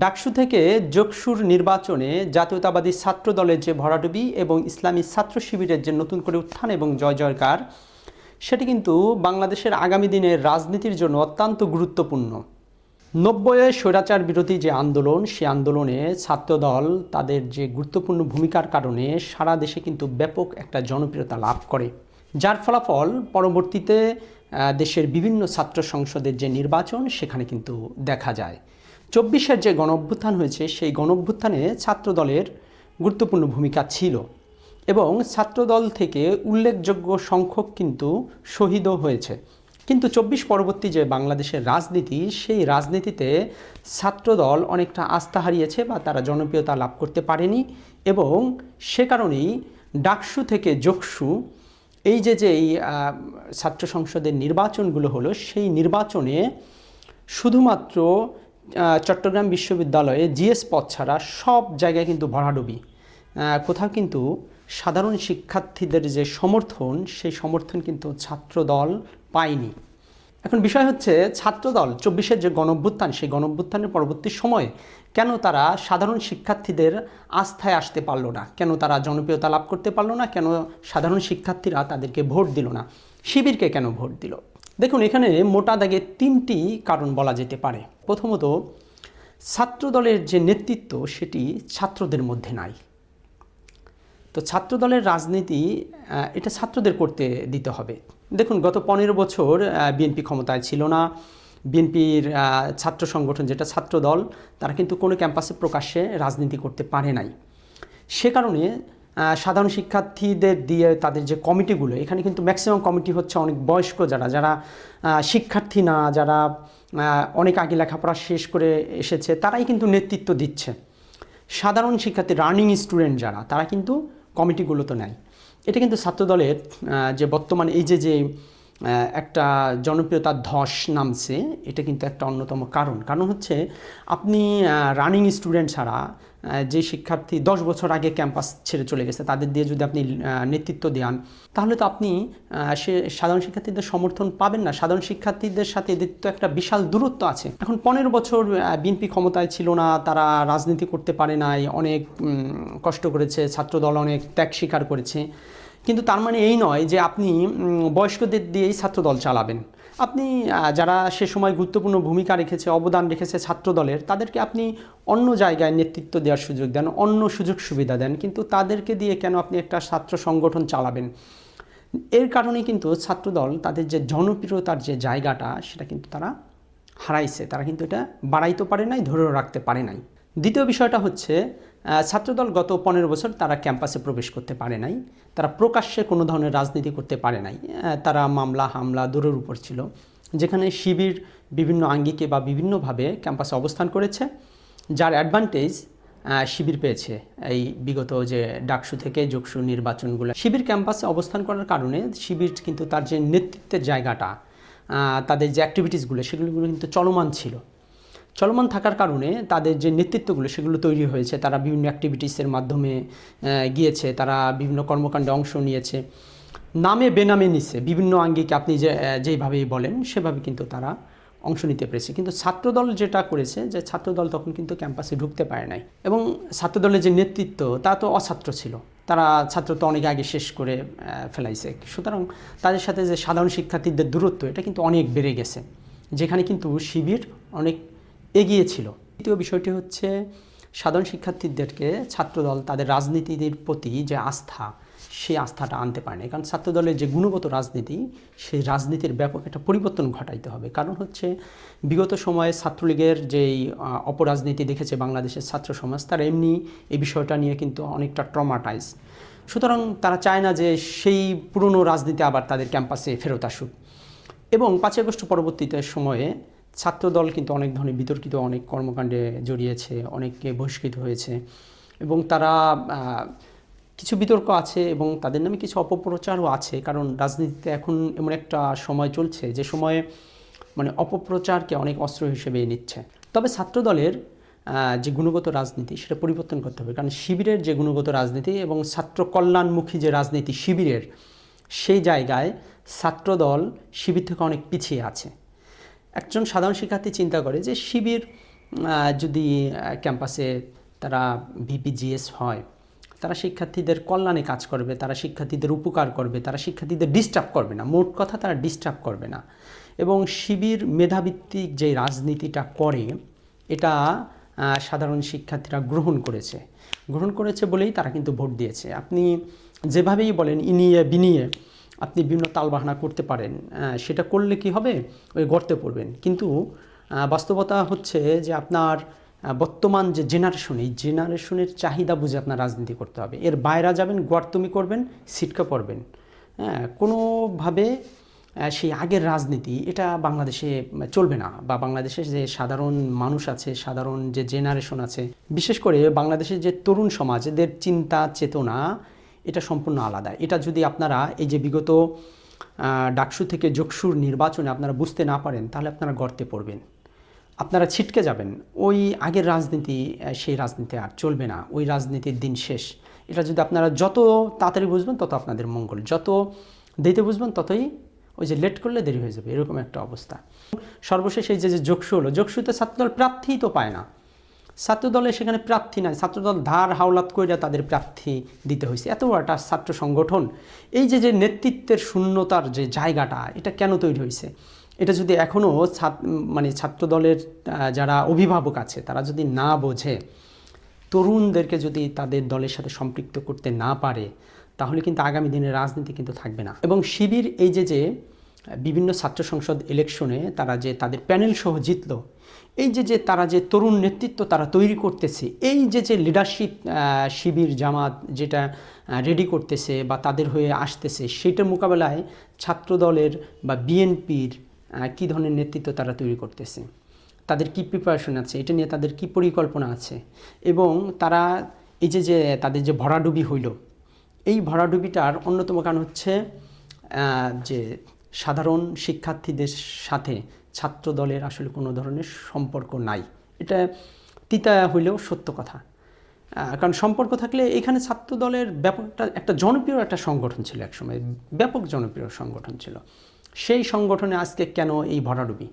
ডাকসু থেকে যোগসুর নির্বাচনে জাতীয়তাবাদী ছাত্র দলের যে ভরাডুবি এবং ইসলামী ছাত্র শিবিরের যে নতুন করে উত্থান এবং জয় জয়কার, সেটি কিন্তু বাংলাদেশের আগামী দিনের রাজনীতির জন্য অত্যন্ত গুরুত্বপূর্ণ। 90-এ স্বৈরাচার বিরোধী যে আন্দোলন, সেই আন্দোলনে ছাত্রদল তাদের যে গুরুত্বপূর্ণ ভূমিকার কারণে সারা দেশে কিন্তু ব্যাপক একটা জনপ্রিয়তা লাভ করে, যার ফলাফল পরবর্তীতে দেশের বিভিন্ন ছাত্র সংসদের যে নির্বাচন সেখানে কিন্তু দেখা যায়। 24-এর যে গণঅভ্যুত্থান হয়েছে, সেই গণঅভ্যুত্থানে ছাত্রদলের গুরুত্বপূর্ণ ভূমিকা ছিল এবং ছাত্রদল থেকে উল্লেখযোগ্য সংখ্যক কিন্তু শহীদও হয়েছে। কিন্তু 24 পরবর্তী যে বাংলাদেশের রাজনীতি, সেই রাজনীতিতে ছাত্রদল অনেকটা আস্থা হারিয়েছে বা তারা জনপ্রিয়তা লাভ করতে পারেনি এবং সে কারণেই ডাকসু থেকে যোগসু এই যে ছাত্র সংসদের নির্বাচনগুলো হলো, সেই নির্বাচনে শুধুমাত্র চট্টগ্রাম বিশ্ববিদ্যালয়ে জিএস পদ ছাড়া সব জায়গায় কিন্তু ভরাডুবি। কোথাও কিন্তু সাধারণ শিক্ষার্থীদের যে সমর্থন, সেই সমর্থন কিন্তু ছাত্রদল পায়নি। এখন বিষয় হচ্ছে, ছাত্রদল 24-এর যে গণঅভ্যুত্থান, সেই গণঅভ্যুত্থানের পরবর্তী সময়ে কেন তারা সাধারণ শিক্ষার্থীদের আস্থায় আসতে পারলো না, কেন তারা জনপ্রিয়তা লাভ করতে পারলো না, কেন সাধারণ শিক্ষার্থীরা তাদেরকে ভোট দিল না, শিবিরকে কেন ভোট দিল? দেখুন, এখানে মোটা দাগে 3টি কারণ বলা যেতে পারে। প্রথমত, ছাত্রদলের যে নেতৃত্ব, সেটি ছাত্রদের মধ্যে নাই। তো ছাত্রদলের রাজনীতি এটা ছাত্রদের করতে দিতে হবে। দেখুন, গত 15 বছর বিএনপি ক্ষমতায় ছিল না। বিএনপির ছাত্র সংগঠন যেটা ছাত্রদল, তারা কিন্তু কোনো ক্যাম্পাসে প্রকাশ্যে রাজনীতি করতে পারে নাই। সে কারণে সাধারণ শিক্ষার্থীদের দিয়ে তাদের যে কমিটিগুলো, এখানে কিন্তু ম্যাক্সিমাম কমিটি হচ্ছে অনেক বয়স্ক, যারা শিক্ষার্থী না, যারা অনেক আগে লেখাপড়া শেষ করে এসেছে, তারাই কিন্তু নেতৃত্ব দিচ্ছে। সাধারণ শিক্ষার্থী, রানিং স্টুডেন্ট যারা, তারা কিন্তু কমিটিগুলো তো নেয়। এটা কিন্তু ছাত্রদলের যে বর্তমানে এই যে একটা জনপ্রিয়তার ধস নামছে, এটা কিন্তু একটা অন্যতম কারণ হচ্ছে, আপনি রানিং স্টুডেন্ট ছাড়া যে শিক্ষার্থী 10 বছর আগে ক্যাম্পাস ছেড়ে চলে গেছে, তাদের দিয়ে যদি আপনি নেতৃত্ব দেন, তাহলে তো আপনি সে সাধারণ শিক্ষার্থীদের সমর্থন পাবেন না। সাধারণ শিক্ষার্থীদের সাথে এদের তো একটা বিশাল দূরত্ব আছে। এখন 15 বছর বিএনপি ক্ষমতায় ছিল না, তারা রাজনীতি করতে পারে নাই, অনেক কষ্ট করেছে, ছাত্রদল অনেক ত্যাগ স্বীকার করেছে। কিন্তু তার মানে এই নয় যে আপনি বয়স্কদের দিয়েই ছাত্রদল চালাবেন। আপনি যারা সে সময় গুরুত্বপূর্ণ ভূমিকা রেখেছে, অবদান রেখেছে ছাত্রদলের, তাদেরকে আপনি অন্য জায়গায় নেতৃত্ব দেওয়ার সুযোগ দেন, অন্য সুযোগ সুবিধা দেন, কিন্তু তাদেরকে দিয়ে কেন আপনি একটা ছাত্র সংগঠন চালাবেন? এর কারণে কিন্তু ছাত্রদল তাদের যে জনপ্রিয়তার যে জায়গাটা, সেটা কিন্তু তারা হারাইছে। তারা কিন্তু এটা বাড়াইতে পারে নাই, ধরেও রাখতে পারে নাই। দ্বিতীয় বিষয়টা হচ্ছে, ছাত্রদল গত 15 বছর তারা ক্যাম্পাসে প্রবেশ করতে পারে নাই, তারা প্রকাশ্যে কোনো ধরনের রাজনীতি করতে পারে নাই। তারা মামলা হামলা দূরের উপর ছিল। যেখানে শিবির বিভিন্ন আঙ্গিকে বা বিভিন্নভাবে ক্যাম্পাসে অবস্থান করেছে, যার অ্যাডভান্টেজ শিবির পেয়েছে এই বিগত যে ডাকসু থেকে যোগসু নির্বাচনগুলো। শিবির ক্যাম্পাসে অবস্থান করার কারণে শিবির কিন্তু তার যে নেতৃত্বের জায়গাটা, তাদের যে অ্যাক্টিভিটিসগুলো, সেগুলো কিন্তু চলমান থাকার কারণে তাদের যে নেতৃত্বগুলো, সেগুলো তৈরি হয়েছে। তারা বিভিন্ন অ্যাক্টিভিটিসের মাধ্যমে গিয়েছে, তারা বিভিন্ন কর্মকাণ্ডে অংশ নিয়েছে, নামে বেনামে নিচ্ছে, বিভিন্ন আঙ্গিকে আপনি যেইভাবেই বলেন সেভাবে কিন্তু তারা অংশ নিতে পেরেছে। কিন্তু ছাত্রদল যেটা করেছে, যে ছাত্রদল তখন কিন্তু ক্যাম্পাসে ঢুকতে পারে নাই এবং ছাত্রদলের যে নেতৃত্ব, তা তো অছাত্র ছিল। তারা ছাত্র তো অনেক আগে শেষ করে ফেলাইছে। সুতরাং তাদের সাথে যে সাধারণ শিক্ষার্থীদের দূরত্ব, এটা কিন্তু অনেক বেড়ে গেছে, যেখানে কিন্তু শিবির অনেক এগিয়ে ছিল। দ্বিতীয় বিষয়টি হচ্ছে, সাধারণ শিক্ষার্থীদেরকে ছাত্রদল তাদের রাজনীতির প্রতি যে আস্থা, সেই আস্থাটা আনতে পারে না। কারণ ছাত্রদলের যে গুণগত রাজনীতি, সেই রাজনীতির ব্যাপক একটা পরিবর্তন ঘটাইতে হবে। কারণ হচ্ছে, বিগত সময়ে ছাত্রলীগের যেই অপরাজনীতি দেখেছে বাংলাদেশের ছাত্র সমাজ, তারা এমনি এই বিষয়টা নিয়ে কিন্তু অনেকটা ট্রমাটাইজ। সুতরাং তারা চায় না যে সেই পুরনো রাজনীতি আবার তাদের ক্যাম্পাসে ফেরত আসুক। এবং 5 আগস্ট পরবর্তীতে সময়ে ছাত্রদল কিন্তু অনেক ধরনের বিতর্কিত অনেক কর্মকাণ্ডে জড়িয়েছে, অনেকে বহিষ্কৃত হয়েছে এবং তারা কিছু বিতর্ক আছে এবং তাদের নামে কিছু অপপ্রচারও আছে। কারণ রাজনীতিতে এখন এমন একটা সময় চলছে, যে সময়ে মানে অপপ্রচারকে অনেক অস্ত্র হিসেবে নিচ্ছে। তবে ছাত্রদলের যে গুণগত রাজনীতি, সেটা পরিবর্তন করতে হবে। কারণ শিবিরের যে গুণগত রাজনীতি এবং ছাত্র কল্যাণমুখী যে রাজনীতি শিবিরের, সেই জায়গায় ছাত্রদল শিবির থেকে অনেক পিছিয়ে আছে। একজন সাধারণ শিক্ষার্থী চিন্তা করে যে শিবির যদি ক্যাম্পাসে তারা ভিপিজিএস হয়, তারা শিক্ষার্থীদের কল্যাণে কাজ করবে, তারা শিক্ষার্থীদের উপকার করবে, তারা শিক্ষার্থীদের ডিস্টার্ব করবে না, মোট কথা তারা ডিস্টার্ব করবে না। এবং শিবির মেধাভিত্তিক যে রাজনীতিটা করে, এটা সাধারণ শিক্ষার্থীরা গ্রহণ করেছে বলেই তারা কিন্তু ভোট দিয়েছে। আপনি যেভাবেই বলেন ইনিয়ে বিনিয়ে আপনি বিভিন্ন তালবাহানা করতে পারেন, সেটা করলে কি হবে, ওই গর্তে পড়বেন। কিন্তু বাস্তবতা হচ্ছে যে আপনার বর্তমান যে জেনারেশন, এই জেনারেশনের চাহিদা বুঝে আপনার রাজনীতি করতে হবে। এর বাইরে যাবেন, গর্তমি করবেন, ছিটকা পড়বেন। কোনোভাবে সেই আগের রাজনীতি এটা বাংলাদেশে চলবে না, বা বাংলাদেশের যে সাধারণ মানুষ আছে, সাধারণ যে জেনারেশন আছে, বিশেষ করে বাংলাদেশের যে তরুণ সমাজ, এদের চিন্তা চেতনা এটা সম্পূর্ণ আলাদা। এটা যদি আপনারা এই যে বিগত ডাকসু থেকে যোগসুর নির্বাচনে আপনারা বুঝতে না পারেন, তাহলে আপনারা গর্তে পড়বেন, আপনারা ছিটকে যাবেন। ওই আগের রাজনীতি, সেই রাজনীতি আর চলবে না, ওই রাজনীতির দিন শেষ। এটা যদি আপনারা যত তাড়াতাড়ি বুঝবেন তত আপনাদের মঙ্গল, যত দেরিতে বুঝবেন ততই ওই যে লেট করলে দেরি হয়ে যাবে, এরকম একটা অবস্থা। সর্বশেষ এই যে যোগসু হলো, যোগসুতে ছাত্রদল প্রার্থী তো পায় না, ছাত্রদলে সেখানে প্রার্থী নাই, ছাত্রদল ধার হাওলাত করে তাদের প্রার্থী দিতে হয়েছে। এত একটা ছাত্র সংগঠন, এই যে নেতৃত্বের শূন্যতার যে জায়গাটা, এটা কেন তৈরি হয়েছে? এটা যদি এখনও ছাত্রদলের যারা অভিভাবক আছে তারা যদি না বোঝে, তরুণদেরকে যদি তাদের দলের সাথে সম্পৃক্ত করতে না পারে, তাহলে কিন্তু আগামী দিনের রাজনীতি কিন্তু থাকবে না। এবং শিবির এই যে বিভিন্ন ছাত্র সংসদ ইলেকশনে তারা যে তাদের প্যানেল সহ জিতলো, এই যে তারা যে তরুণ নেতৃত্ব তারা তৈরি করতেছে, এই যে লিডারশিপ শিবির জামাত যেটা রেডি করতেছে বা তাদের হয়ে আসতেছে, সেটার মোকাবেলায় ছাত্রদলের বা বিএনপির কী ধরনের নেতৃত্ব তারা তৈরি করতেছে, তাদের কি প্রিপারেশন আছে, এটা নিয়ে তাদের কি পরিকল্পনা আছে। এবং তারা এই যে তাদের যে ভরাডুবি হইল, এই ভরাডুবিটার অন্যতম কারণ হচ্ছে যে সাধারণ শিক্ষার্থীদের সাথে ছাত্র দলের আসলে কোনো ধরনের সম্পর্ক নাই। এটা তিতা হইলেও সত্য কথা, কারণ সম্পর্ক থাকলে এখানে ছাত্র দলের ব্যাপকটা একটা জনপ্রিয় একটা সংগঠন ছিল, একসময় ব্যাপক জনপ্রিয় সংগঠন ছিল। সেই সংগঠনে আজকে কেন এই ভরাডুবি?